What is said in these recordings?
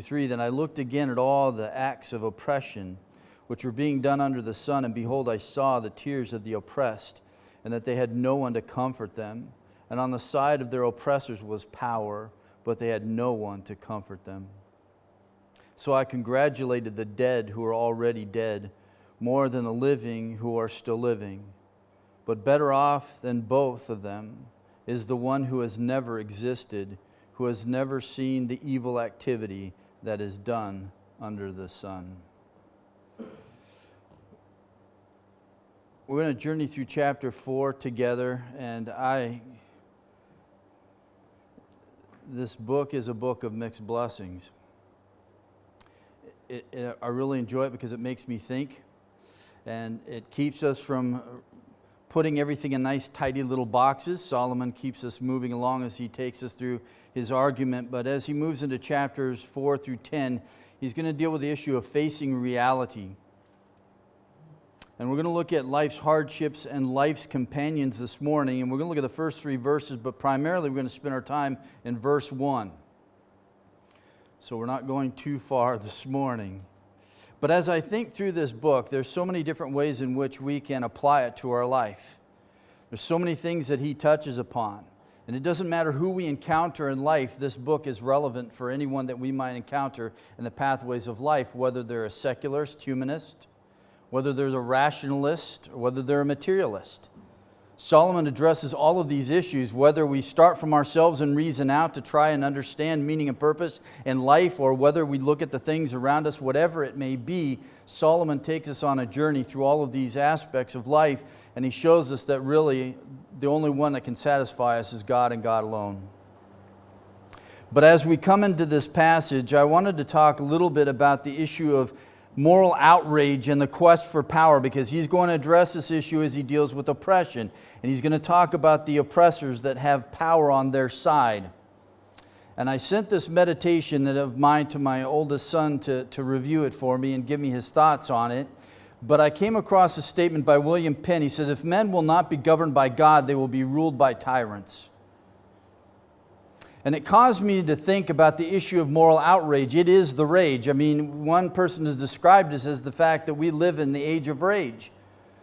3, Then I looked again at all the acts of oppression which were being done under the sun, and behold, I saw the tears of the oppressed, and that they had no one to comfort them. And on the side of their oppressors was power, but they had no one to comfort them. So I congratulated the dead who are already dead, more than the living who are still living. But better off than both of them is the one who has never existed, who has never seen the evil activity that is done under the sun. We're going to journey through chapter 4 together, and this book is a book of mixed blessings. I really enjoy it because it makes me think, and it keeps us from putting everything in nice, tidy little boxes. Solomon keeps us moving along as he takes us through his argument, but as he moves into chapters 4 through 10, he's going to deal with the issue of facing reality. And we're going to look at life's hardships and life's companions this morning, and we're going to look at the first 3 verses, but primarily we're going to spend our time in verse 1. So we're not going too far this morning. But as I think through this book, there's so many different ways in which we can apply it to our life. There's so many things that he touches upon. And it doesn't matter who we encounter in life, this book is relevant for anyone that we might encounter in the pathways of life, whether they're a secularist, humanist, whether they're a rationalist, or whether they're a materialist. Solomon addresses all of these issues, whether we start from ourselves and reason out to try and understand meaning and purpose in life, or whether we look at the things around us, whatever it may be. Solomon takes us on a journey through all of these aspects of life, and he shows us that really the only one that can satisfy us is God and God alone. But as we come into this passage, I wanted to talk a little bit about the issue of moral outrage and the quest for power, because he's going to address this issue as he deals with oppression. And he's going to talk about the oppressors that have power on their side. And I sent this meditation of mine to my oldest son to review it for me and give me his thoughts on it. But I came across a statement by William Penn. He says, if men will not be governed by God, they will be ruled by tyrants. And it caused me to think about the issue of moral outrage. It is the rage. I mean, one person has described this as the fact that we live in the age of rage.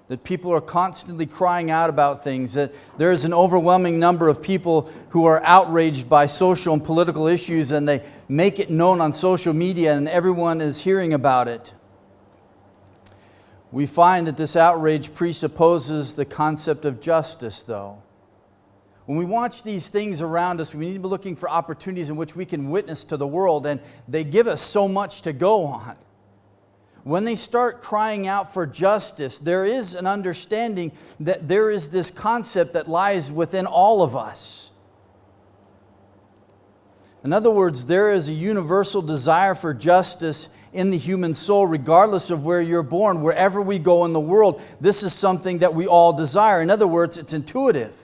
That people are constantly crying out about things. That there is an overwhelming number of people who are outraged by social and political issues, and they make it known on social media, and everyone is hearing about it. We find that this outrage presupposes the concept of justice, though. When we watch these things around us, we need to be looking for opportunities in which we can witness to the world, and they give us so much to go on. When they start crying out for justice, there is an understanding that there is this concept that lies within all of us. In other words, there is a universal desire for justice in the human soul, regardless of where you're born, wherever we go in the world. This is something that we all desire. In other words, it's intuitive.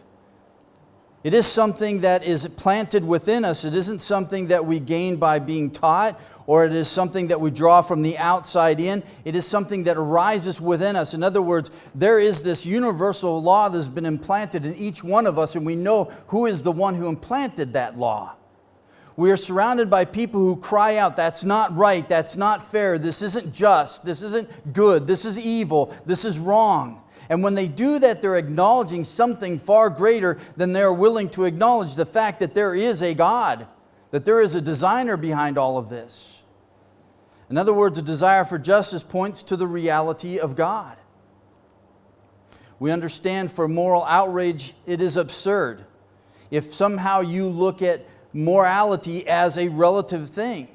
It is something that is planted within us. It isn't something that we gain by being taught, or it is something that we draw from the outside in. It is something that arises within us. In other words, there is this universal law that has been implanted in each one of us, and we know who is the one who implanted that law. We are surrounded by people who cry out, that's not right, that's not fair, this isn't just, this isn't good, this is evil, this is wrong. And when they do that, they're acknowledging something far greater than they're willing to acknowledge, the fact that there is a God, that there is a designer behind all of this. In other words, a desire for justice points to the reality of God. We understand for moral outrage, it is absurd. If somehow you look at morality as a relative thing,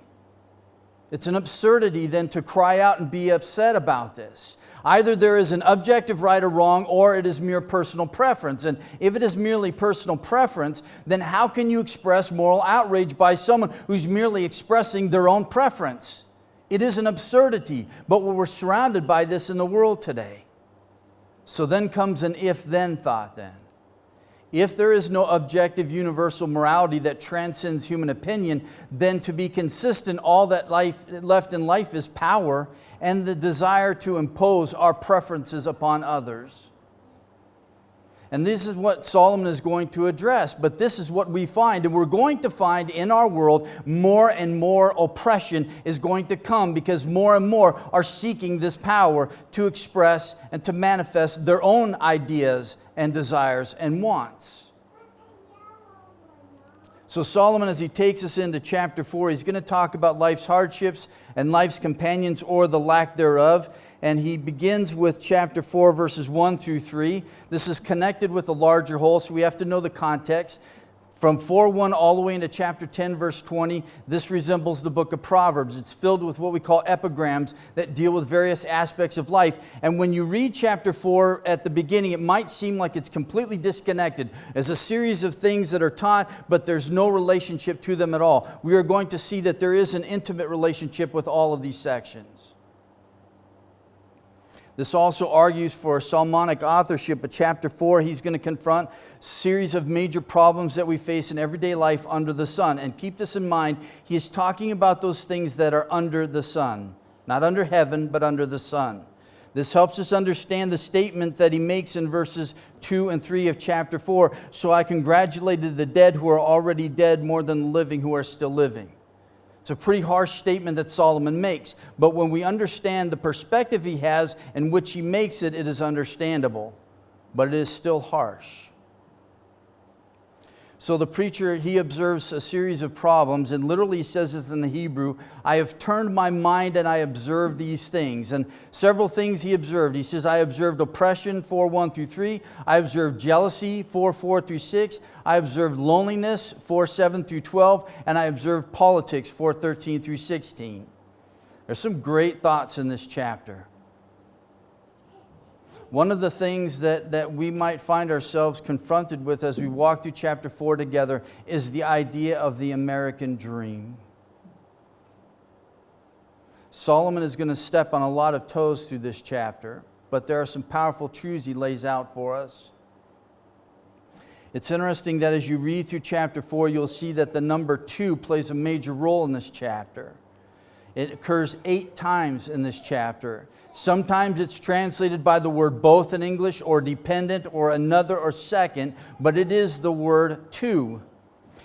it's an absurdity then to cry out and be upset about this. Either there is an objective right or wrong, or it is mere personal preference. And if it is merely personal preference, then how can you express moral outrage by someone who's merely expressing their own preference? It is an absurdity, but we're surrounded by this in the world today. So then comes an if-then thought then. If there is no objective universal morality that transcends human opinion, then to be consistent, all that left in life is power and the desire to impose our preferences upon others. And this is what Solomon is going to address. But this is what we find. And we're going to find in our world more and more oppression is going to come because more and more are seeking this power to express and to manifest their own ideas and desires and wants. So Solomon, as he takes us into chapter 4, he's going to talk about life's hardships and life's companions or the lack thereof. And he begins with chapter 4, verses 1 through 3. This is connected with a larger whole, so we have to know the context. From 4:1 all the way into chapter 10, verse 20, this resembles the book of Proverbs. It's filled with what we call epigrams that deal with various aspects of life. And when you read chapter 4 at the beginning, it might seem like it's completely disconnected as a series of things that are taught, but there's no relationship to them at all. We are going to see that there is an intimate relationship with all of these sections. This also argues for Solomonic authorship. But chapter 4, he's going to confront a series of major problems that we face in everyday life under the sun. And keep this in mind, he is talking about those things that are under the sun. Not under heaven, but under the sun. This helps us understand the statement that he makes in verses 2 and 3 of chapter 4. So I congratulated the dead who are already dead more than the living who are still living. It's a pretty harsh statement that Solomon makes, but when we understand the perspective he has in which he makes it, it is understandable, but it is still harsh. So the preacher, he observes a series of problems, and literally he says this in the Hebrew, I have turned my mind and I observe these things. And several things he observed. He says, I observed oppression, 4:1 through 3. I observed jealousy, 4:4 through 6. I observed loneliness, 4:7 through 12. And I observed politics, 4:13 through 16. There's some great thoughts in this chapter. One of the things that we might find ourselves confronted with as we walk through chapter 4 together is the idea of the American dream. Solomon is going to step on a lot of toes through this chapter, but there are some powerful truths he lays out for us. It's interesting that as you read through chapter 4, you'll see that the number 2 plays a major role in this chapter. It occurs 8 times in this chapter. Sometimes it's translated by the word both in English, or dependent, or another, or second, but it is the word to.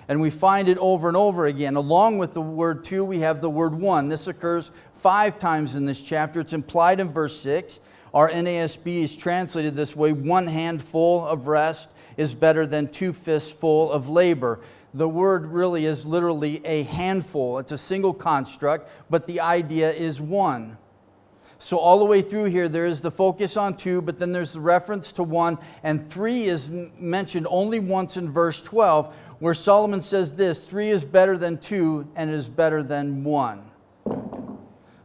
And we find it over and over again. Along with the word to, we have the word one. This occurs 5 times in this chapter. It's implied in verse 6. Our NASB is translated this way: 1 handful of rest is better than 2 fists full of labor. The word really is literally a handful. It's a single construct, but the idea is one. So all the way through here, there is the focus on 2, but then there's the reference to 1, and 3 is mentioned only once in verse 12, where Solomon says this: 3 is better than 2, and it is better than 1.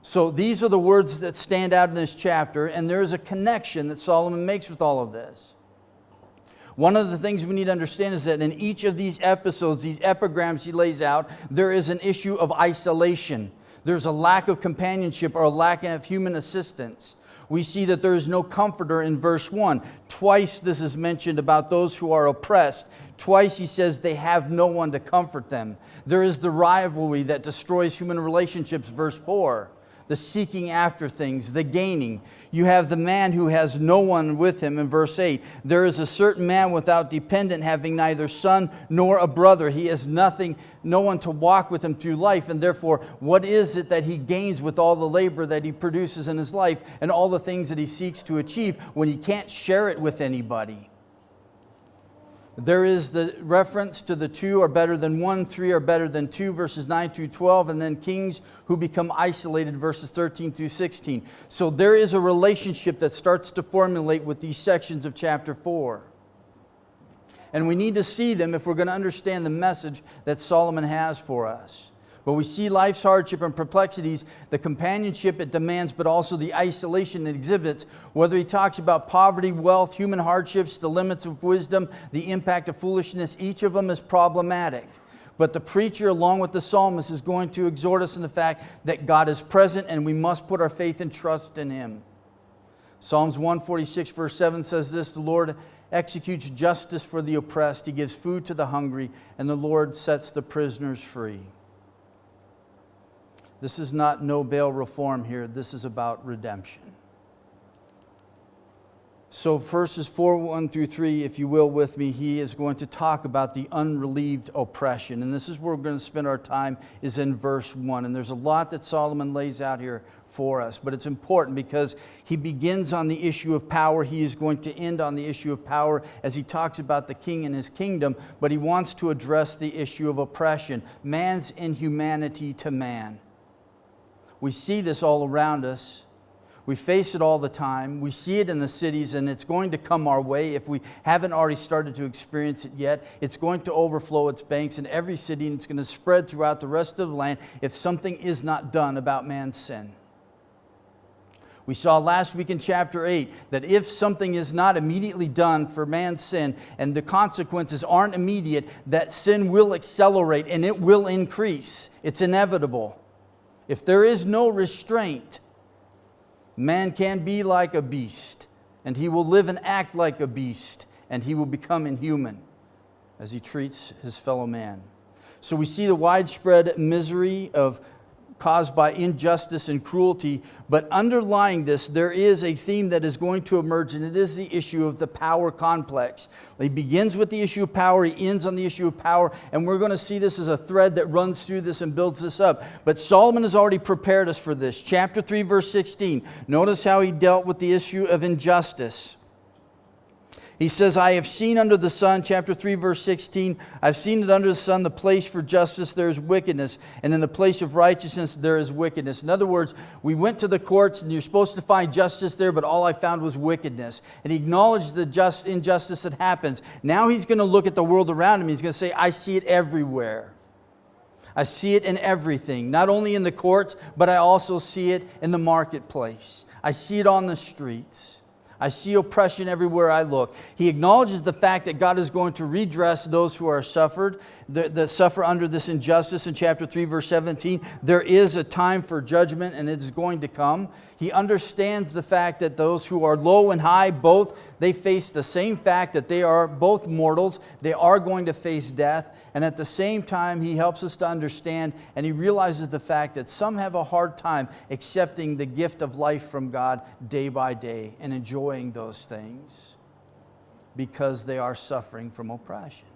So these are the words that stand out in this chapter, and there is a connection that Solomon makes with all of this. One of the things we need to understand is that in each of these episodes, these epigrams he lays out, there is an issue of isolation. There's a lack of companionship or a lack of human assistance. We see that there is no comforter in verse 1. Twice this is mentioned about those who are oppressed. Twice he says they have no one to comfort them. There is the rivalry that destroys human relationships, verse 4. The seeking after things, the gaining. You have the man who has no one with him in verse 8. There is a certain man without dependent, having neither son nor a brother. He has nothing, no one to walk with him through life. And therefore, what is it that he gains with all the labor that he produces in his life and all the things that he seeks to achieve when he can't share it with anybody? There is the reference to the 2 are better than 1, 3 are better than 2, verses 9 through 12, and then kings who become isolated, verses 13 through 16. So there is a relationship that starts to formulate with these sections of chapter 4. And we need to see them if we're going to understand the message that Solomon has for us. But we see life's hardship and perplexities, the companionship it demands, but also the isolation it exhibits. Whether he talks about poverty, wealth, human hardships, the limits of wisdom, the impact of foolishness, each of them is problematic. But the preacher, along with the psalmist, is going to exhort us in the fact that God is present and we must put our faith and trust in Him. Psalms 146 verse 7 says this: the Lord executes justice for the oppressed. He gives food to the hungry, and the Lord sets the prisoners free. This is not no bail reform here. This is about redemption. So verses 4:1 through 3, if you will, with me, he is going to talk about the unrelieved oppression. And this is where we're going to spend our time, is in verse 1. And there's a lot that Solomon lays out here for us. But it's important because he begins on the issue of power. He is going to end on the issue of power as he talks about the king and his kingdom. But he wants to address the issue of oppression, man's inhumanity to man. We see this all around us. We face it all the time. We see it in the cities, and it's going to come our way. If we haven't already started to experience it yet, it's going to overflow its banks in every city, and it's going to spread throughout the rest of the land if something is not done about man's sin. We saw last week in chapter 8 that if something is not immediately done for man's sin and the consequences aren't immediate, that sin will accelerate and it will increase. It's inevitable. If there is no restraint, man can be like a beast, and he will live and act like a beast, and he will become inhuman as he treats his fellow man. So we see the widespread misery caused by injustice and cruelty, but underlying this, there is a theme that is going to emerge, and it is the issue of the power complex. He begins with the issue of power, he ends on the issue of power, and we're going to see this as a thread that runs through this and builds this up. But Solomon has already prepared us for this. Chapter 3, verse 16. Notice how he dealt with the issue of injustice. He says, I have seen under the sun, chapter 3, verse 16, I've seen it under the sun, the place for justice there is wickedness, and in the place of righteousness there is wickedness. In other words, we went to the courts and you're supposed to find justice there, but all I found was wickedness. And he acknowledged the injustice that happens. Now he's going to look at the world around him. He's going to say, I see it everywhere. I see it in everything, not only in the courts, but I also see it in the marketplace. I see it on the streets. I see oppression everywhere I look. He acknowledges the fact that God is going to redress those who are that suffer under this injustice in chapter 3, verse 17. There is a time for judgment, and it is going to come. He understands the fact that those who are low and high, they face the same fact that they are both mortals. They are going to face death. And at the same time, he helps us to understand, and he realizes the fact that some have a hard time accepting the gift of life from God day by day and enjoying those things because they are suffering from oppression.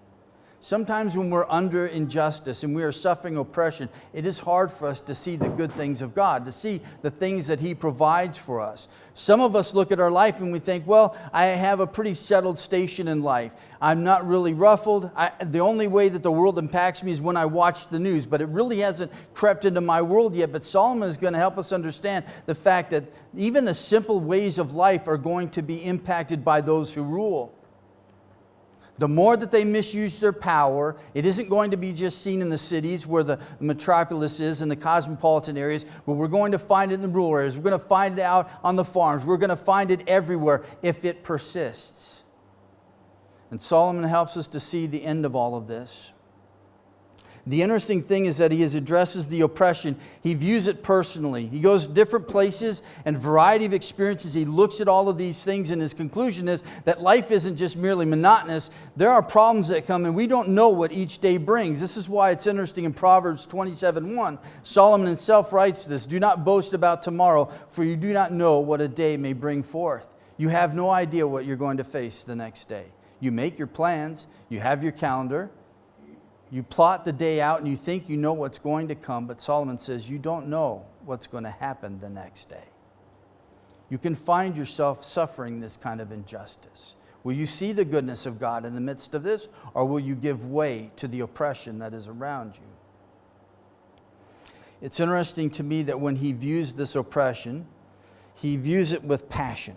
Sometimes when we're under injustice and we are suffering oppression, it is hard for us to see the good things of God, to see the things that He provides for us. Some of us look at our life and we think, well, I have a pretty settled station in life. I'm not really ruffled. The only way that the world impacts me is when I watch the news, but it really hasn't crept into my world yet. But Solomon is going to help us understand the fact that even the simple ways of life are going to be impacted by those who rule. The more that they misuse their power, it isn't going to be just seen in the cities where the metropolis is and the cosmopolitan areas, but we're going to find it in the rural areas. We're going to find it out on the farms. We're going to find it everywhere if it persists. And Solomon helps us to see the end of all of this. The interesting thing is that he addresses the oppression. He views it personally. He goes to different places and variety of experiences. He looks at all of these things, and his conclusion is that life isn't just merely monotonous. There are problems that come, and we don't know what each day brings. This is why it's interesting in Proverbs 27:1. Solomon himself writes this, "Do not boast about tomorrow, for you do not know what a day may bring forth." You have no idea what you're going to face the next day. You make your plans. You have your calendar. You plot the day out and you think you know what's going to come, but Solomon says you don't know what's going to happen the next day. You can find yourself suffering this kind of injustice. Will you see the goodness of God in the midst of this, or will you give way to the oppression that is around you? It's interesting to me that when he views this oppression, he views it with passion.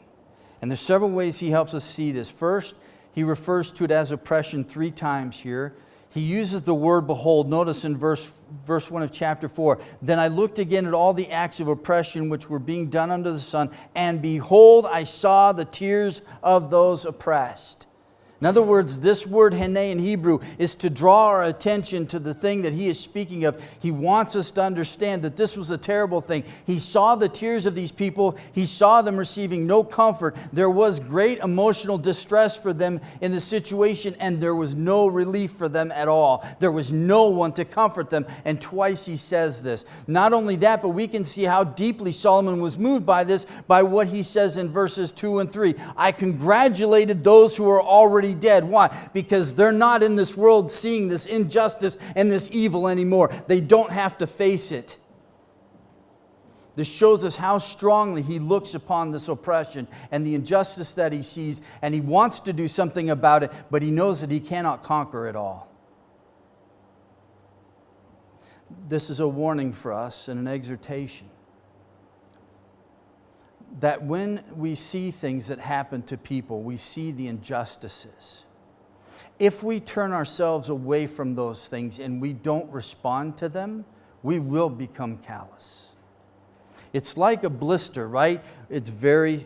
And there's several ways he helps us see this. First, he refers to it as oppression 3 times here. He uses the word behold. Notice in verse 1 of chapter 4, "Then I looked again at all the acts of oppression which were being done under the sun, and behold, I saw the tears of those oppressed." In other words, this word hene in Hebrew is to draw our attention to the thing that he is speaking of. He wants us to understand that this was a terrible thing. He saw the tears of these people. He saw them receiving no comfort. There was great emotional distress for them in the situation, and there was no relief for them at all. There was no one to comfort them. And twice he says this. Not only that, but we can see how deeply Solomon was moved by this, by what he says in verses 2 and 3. I congratulated those who are already dead. Why? Because they're not in this world seeing this injustice and this evil anymore. They don't have to face it. This shows us how strongly he looks upon this oppression and the injustice that he sees, and he wants to do something about it, but he knows that he cannot conquer it all. This is a warning for us and an exhortation that when we see things that happen to people, we see the injustices. If we turn ourselves away from those things and we don't respond to them, we will become callous. It's like a blister, right? It's very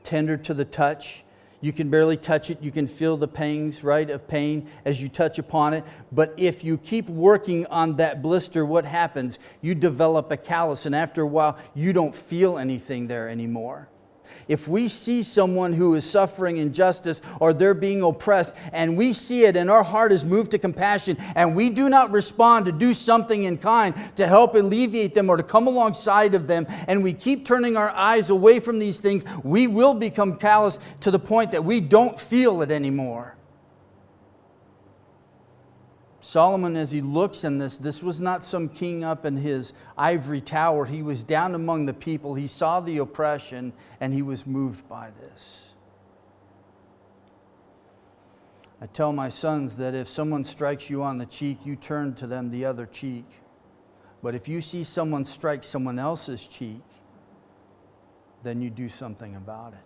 tender to the touch. You can barely touch it. You can feel the pangs, right, of pain as you touch upon it. But if you keep working on that blister, what happens? You develop a callus, and after a while, you don't feel anything there anymore. If we see someone who is suffering injustice or they're being oppressed, and we see it and our heart is moved to compassion, and we do not respond to do something in kind to help alleviate them or to come alongside of them, and we keep turning our eyes away from these things, we will become callous to the point that we don't feel it anymore. Solomon, as he looks in this was not some king up in his ivory tower. He was down among the people. He saw the oppression, and he was moved by this. I tell my sons that if someone strikes you on the cheek, you turn to them the other cheek. But if you see someone strike someone else's cheek, then you do something about it.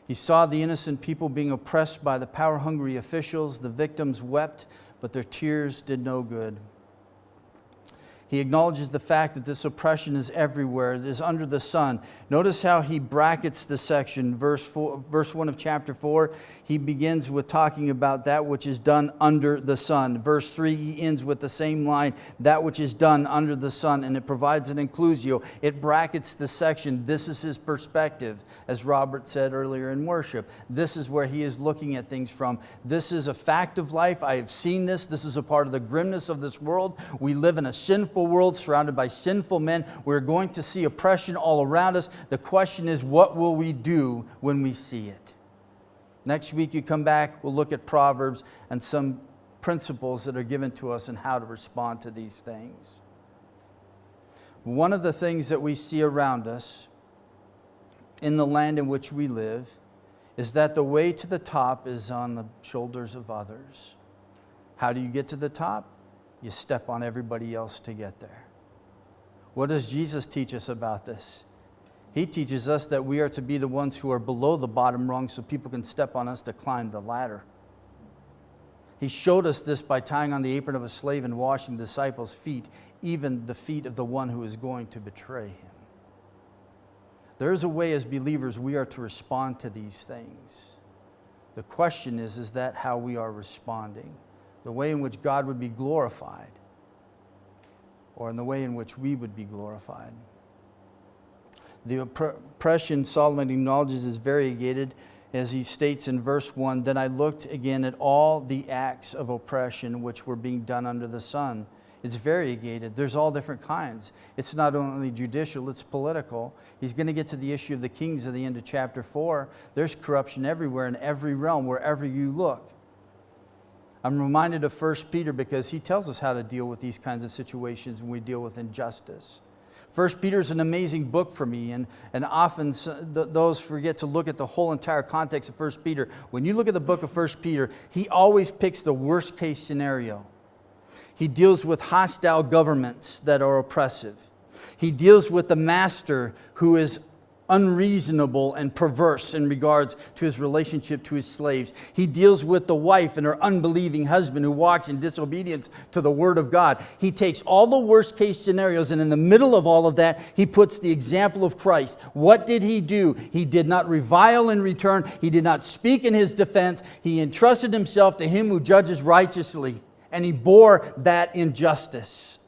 He saw the innocent people being oppressed by the power-hungry officials. The victims wept, but their tears did no good. He acknowledges the fact that this oppression is everywhere. It is under the sun. Notice how he brackets the section. Verse 1 of chapter 4, he begins with talking about that which is done under the sun. Verse 3, he ends with the same line, that which is done under the sun, and it provides an inclusio. It brackets the section. This is his perspective, as Robert said earlier in worship. This is where he is looking at things from. This is a fact of life. I have seen this. This is a part of the grimness of this world. We live in a sinful world surrounded by sinful men. We're going to see oppression all around us. The question is, what will we do when we see it? Next week you come back, we'll look at Proverbs and some principles that are given to us and how to respond to these things. One of the things that we see around us in the land in which we live is that the way to the top is on the shoulders of others. How do you get to the top? You step on everybody else to get there. What does Jesus teach us about this? He teaches us that we are to be the ones who are below the bottom rung so people can step on us to climb the ladder. He showed us this by tying on the apron of a slave and washing the disciples' feet, even the feet of the one who is going to betray him. There is a way as believers we are to respond to these things. The question is that how we are responding? The way in which God would be glorified, or in the way in which we would be glorified. The oppression Solomon acknowledges is variegated, as he states in verse 1, Then I looked again at all the acts of oppression which were being done under the sun. It's variegated. There's all different kinds. It's not only judicial, it's political. He's going to get to the issue of the kings at the end of chapter 4. There's corruption everywhere in every realm, wherever you look. I'm reminded of 1 Peter because he tells us how to deal with these kinds of situations when we deal with injustice. 1 Peter is an amazing book for me, and often those forget to look at the whole entire context of 1 Peter. When you look at the book of 1 Peter, he always picks the worst case scenario. He deals with hostile governments that are oppressive. He deals with the master who is unreasonable and perverse in regards to his relationship to his slaves. He deals with the wife and her unbelieving husband who walks in disobedience to the word of God. He takes all the worst case scenarios, and in the middle of all of that, he puts the example of Christ. What did he do? He did not revile in return. He did not speak in his defense. He entrusted himself to him who judges righteously, and he bore that injustice.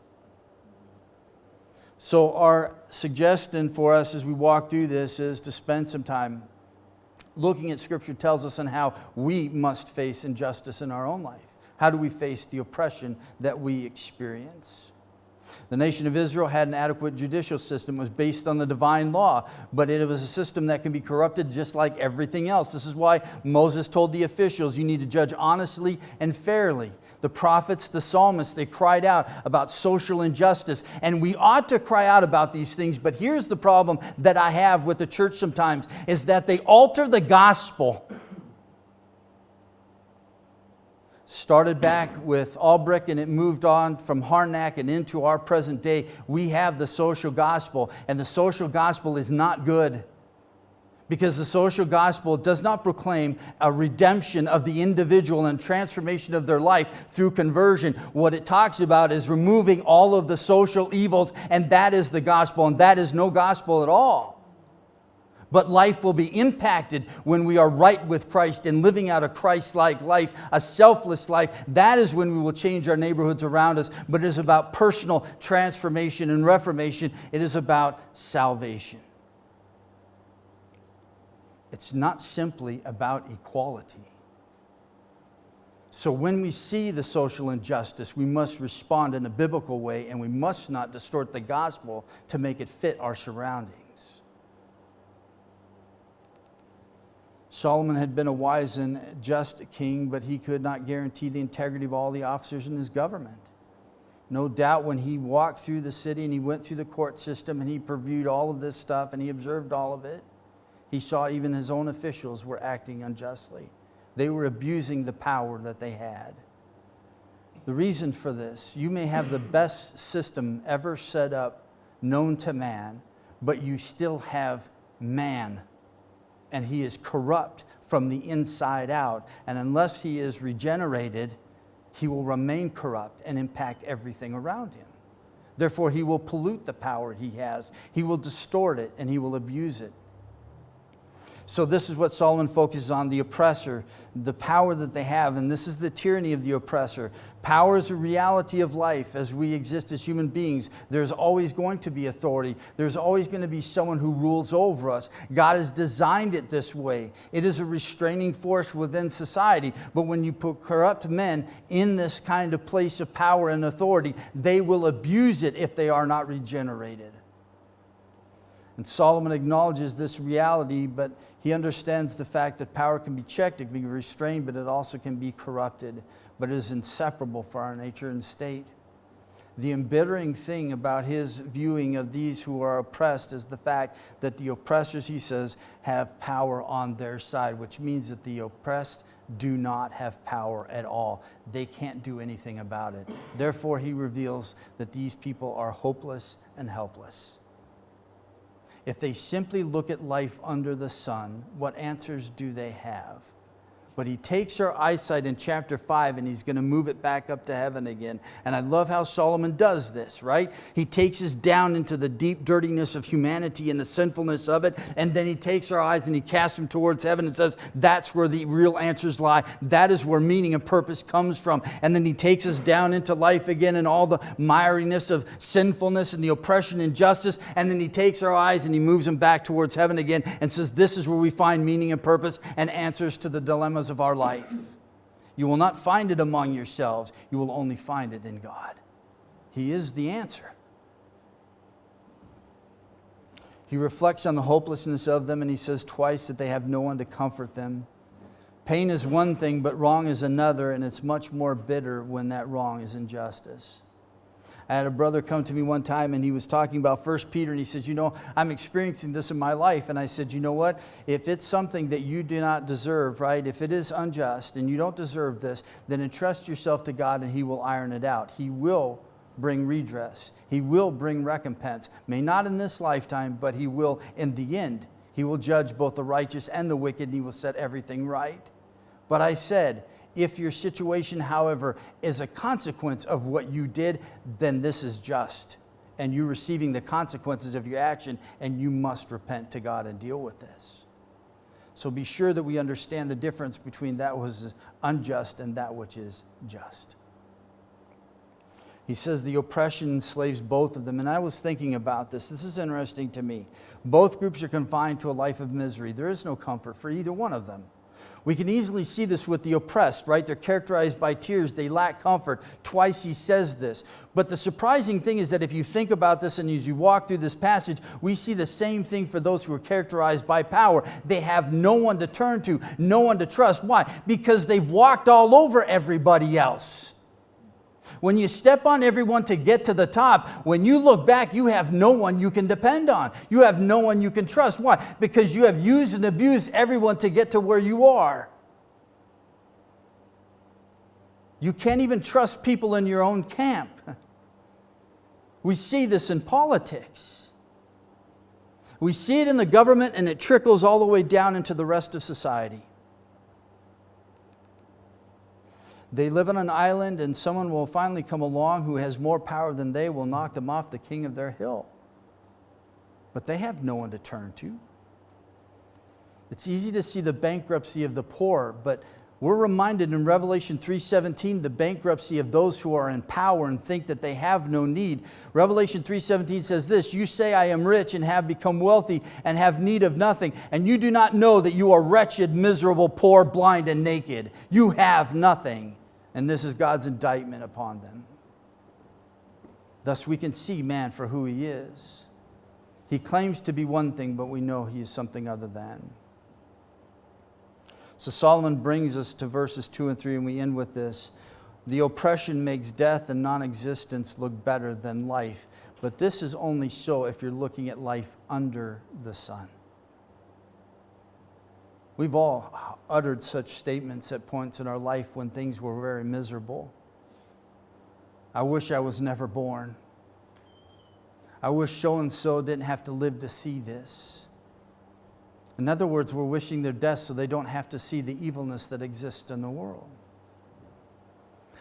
So our suggestion for us as we walk through this is to spend some time looking at Scripture tells us on how we must face injustice in our own life. How do we face the oppression that we experience? The nation of Israel had an adequate judicial system. It was based on the divine law, but it was a system that can be corrupted just like everything else. This is why Moses told the officials, you need to judge honestly and fairly. The prophets, the psalmists, they cried out about social injustice. And we ought to cry out about these things, but here's the problem that I have with the church sometimes, is that they alter the gospel. Started back with Albrecht and it moved on from Harnack and into our present day. We have the social gospel, and the social gospel is not good. Because the social gospel does not proclaim a redemption of the individual and transformation of their life through conversion. What it talks about is removing all of the social evils, and that is the gospel, and that is no gospel at all. But life will be impacted when we are right with Christ and living out a Christ-like life, a selfless life. That is when we will change our neighborhoods around us. But it is about personal transformation and reformation. It is about salvation. It's not simply about equality. So when we see the social injustice, we must respond in a biblical way, and we must not distort the gospel to make it fit our surroundings. Solomon had been a wise and just king, but he could not guarantee the integrity of all the officers in his government. No doubt when he walked through the city and he went through the court system and he previewed all of this stuff and he observed all of it, he saw even his own officials were acting unjustly. They were abusing the power that they had. The reason for this, you may have the best system ever set up known to man, but you still have man, and he is corrupt from the inside out. And unless he is regenerated, he will remain corrupt and impact everything around him. Therefore, he will pollute the power he has. He will distort it, and he will abuse it. So this is what Solomon focuses on, the oppressor, the power that they have, and this is the tyranny of the oppressor. Power is a reality of life as we exist as human beings. There's always going to be authority. There's always going to be someone who rules over us. God has designed it this way. It is a restraining force within society. But when you put corrupt men in this kind of place of power and authority, they will abuse it if they are not regenerated. And Solomon acknowledges this reality, but he understands the fact that power can be checked, it can be restrained, but it also can be corrupted. But it is inseparable for our nature and state. The embittering thing about his viewing of these who are oppressed is the fact that the oppressors, he says, have power on their side, which means that the oppressed do not have power at all. They can't do anything about it. Therefore, he reveals that these people are hopeless and helpless. If they simply look at life under the sun, what answers do they have? But he takes our eyesight in chapter 5 and he's going to move it back up to heaven again. And I love how Solomon does this, right? He takes us down into the deep dirtiness of humanity and the sinfulness of it. And then he takes our eyes and he casts them towards heaven and says, that's where the real answers lie. That is where meaning and purpose comes from. And then he takes us down into life again and all the miriness of sinfulness and the oppression and injustice. And then he takes our eyes and he moves them back towards heaven again and says, this is where we find meaning and purpose and answers to the dilemmas of our life. You will not find it among yourselves. You will only find it in God. He is the answer. He reflects on the hopelessness of them and he says twice that they have no one to comfort them. Pain is one thing, but wrong is another, and it's much more bitter when that wrong is injustice. I had a brother come to me one time and he was talking about 1 Peter and he said, I'm experiencing this in my life. And I said, you know what? If it's something that you do not deserve, right? If it is unjust and you don't deserve this, then entrust yourself to God and he will iron it out. He will bring redress. He will bring recompense. May not in this lifetime, but he will in the end. He will judge both the righteous and the wicked, and he will set everything right. But I said, if your situation, however, is a consequence of what you did, then this is just. And you're receiving the consequences of your action, and you must repent to God and deal with this. So be sure that we understand the difference between that which is unjust and that which is just. He says the oppression enslaves both of them. And I was thinking about this. This is interesting to me. Both groups are confined to a life of misery. There is no comfort for either one of them. We can easily see this with the oppressed, right? They're characterized by tears. They lack comfort. Twice he says this. But the surprising thing is that if you think about this and as you walk through this passage, we see the same thing for those who are characterized by power. They have no one to turn to, no one to trust. Why? Because they've walked all over everybody else. When you step on everyone to get to the top, when you look back, you have no one you can depend on. You have no one you can trust. Why? Because you have used and abused everyone to get to where you are. You can't even trust people in your own camp. We see this in politics. We see it in the government, and it trickles all the way down into the rest of society. They live on an island, and someone will finally come along who has more power than they will knock them off the king of their hill. But they have no one to turn to. It's easy to see the bankruptcy of the poor, but we're reminded in Revelation 3:17 the bankruptcy of those who are in power and think that they have no need. Revelation 3:17 says this, you say I am rich and have become wealthy and have need of nothing, and you do not know that you are wretched, miserable, poor, blind, and naked. You have nothing. And this is God's indictment upon them. Thus we can see man for who he is. He claims to be one thing, but we know he is something other than. So Solomon brings us to verses 2 and 3, and we end with this. The oppression makes death and non-existence look better than life. But this is only so if you're looking at life under the sun. We've all uttered such statements at points in our life when things were very miserable. I wish I was never born. I wish so-and-so didn't have to live to see this. In other words, we're wishing their death so they don't have to see the evilness that exists in the world.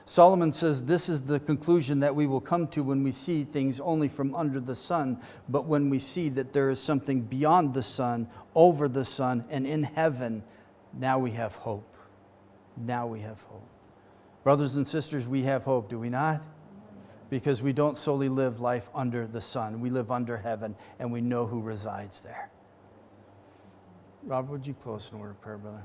Solomon says this is the conclusion that we will come to when we see things only from under the sun, but when we see that there is something beyond the sun, over the sun, and in heaven, now we have hope. Now we have hope. Brothers and sisters, we have hope, do we not? Because we don't solely live life under the sun. We live under heaven, and we know who resides there. Rob, would you close in a word of prayer, brother?